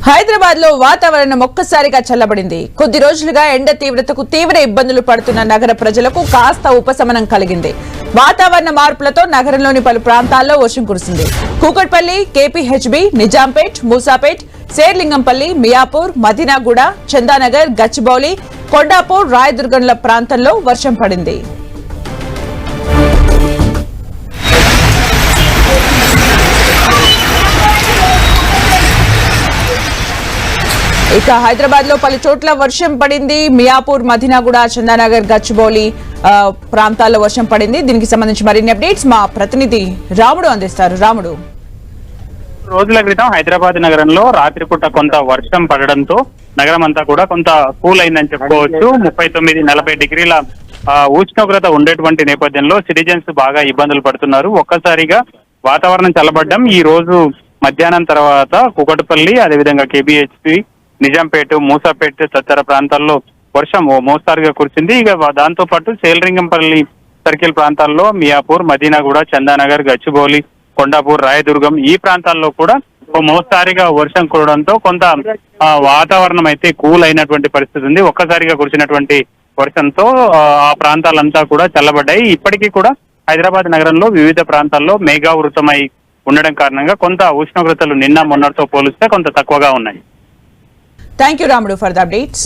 హైదరాబాద్ లో వాతావరణం ఒక్కసారిగా చల్లబడింది. కొద్ది రోజులుగా ఎండ తీవ్రతకు తీవ్ర ఇబ్బందులు పడుతున్న నగర ప్రజలకు కాస్త ఉపశమనం కలిగింది. వాతావరణ మార్పులతో నగరంలోని పలు ప్రాంతాల్లో వర్షం కురిసింది. కూకట్పల్లి, కేపీహెచ్బీ, నిజాంపేట్, మూసాపేట్, శేర్లింగంపల్లి, మియాపూర్, మదీనాగూడ, చందానగర్, గచ్చిబౌలి, కొండాపూర్, రాయదుర్గంల ప్రాంతంలో వర్షం పడింది. ఇక హైదరాబాద్ లో పలు చోట్ల వర్షం పడింది. మియాపూర్, మదీనాగూడ, చందానగర్, గచ్చిబౌలి ప్రాంతాల్లో వర్షం పడింది. దీనికి సంబంధించి మరిన్ని అప్డేట్స్ మా ప్రతినిధి రాముడు అందిస్తారు. రాముడు, రోజుల క్రితం హైదరాబాద్ నగరంలో రాత్రిపూట కొంత వర్షం పడడంతో నగరం అంతా కూడా కొంత కూల్ అయిందని చెప్పుకోవచ్చు. 39-40 డిగ్రీల ఉష్ణోగ్రత ఉండేటువంటి నేపథ్యంలో సిటిజన్స్ బాగా ఇబ్బందులు పడుతున్నారు. ఒక్కసారిగా వాతావరణం చల్లబడ్డం ఈ రోజు మధ్యాహ్నం తర్వాత కూకట్పల్లి, అదేవిధంగా కేబిహెచ్పి, నిజాంపేట, మూసాపేట్ తదితర ప్రాంతాల్లో వర్షం మోస్తారుగా కురిసింది. ఇక దాంతో పాటు శేర్లింగంపల్లి సర్కిల్ ప్రాంతాల్లో మియాపూర్, మదీనాగూడ, చందానగర్, గచ్చిబౌలి, కొండాపూర్, రాయదుర్గం ఈ ప్రాంతాల్లో కూడా మోస్తారుగా వర్షం కురవడంతో కొంత వాతావరణం అయితే కూల్ అయినటువంటి పరిస్థితి ఉంది. ఒక్కసారిగా కురిసినటువంటి వర్షంతో ఆ ప్రాంతాలంతా కూడా చల్లబడ్డాయి. ఇప్పటికీ కూడా హైదరాబాద్ నగరంలో వివిధ ప్రాంతాల్లో మేఘావృతమై ఉండడం కారణంగా కొంత ఉష్ణోగ్రతలు నిన్న మొన్నటితో పోలిస్తే కొంత తక్కువగా ఉన్నాయి. థ్యాంక్ యూ రాముడు ఫర్ ద అప్డేట్స్.